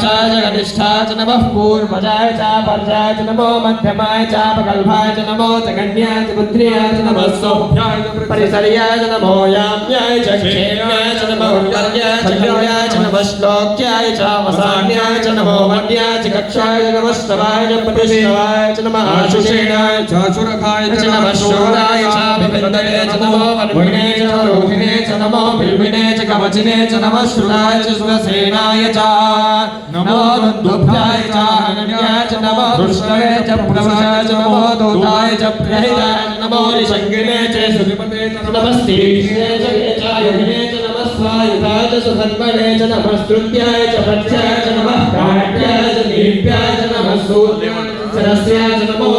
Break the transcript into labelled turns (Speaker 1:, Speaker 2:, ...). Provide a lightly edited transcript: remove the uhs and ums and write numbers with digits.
Speaker 1: ज्येष्ठाय च कनिष्ठाय च नमः पूर्वजाय च परजाय च नमो मध्यमाय च अपकल्पाय च नमो च कन्याय च पुत्र्याय च नमः सोभ्याय च परिसर्याय च नमो याम्याय च क्षेम्याय च नमो उत्तर्याय च कल्याय च नमः श्लोक्याय च वसान्याय च नमो वन्याय च कक्षाय च नमः स्तवाय च प्रतिष्ठवाय च नमः आशुषेणाय च सुरखाय च नमः शूराय च विपिन्दये च नमो वर्मिणे च रोहिणे च नमो बिल्बिने च कवचिने च नमः श्रुताय च सुरसेनाय च नमो दुर्भ्याय च हरण्याय च नमः दुष्टये च प्रवशाय च नमो दूताय च प्रियहिताय च नमो निषङ्गिने च सुरिपते च नमस्तीर्षे च योगिने च नमः स्वायुधाय च सुधन्वने च नमः स्तुत्याय च पक्षाय च नमः काट्याय च दीप्याय च नमः सूर्याय च सरस्याय च नमो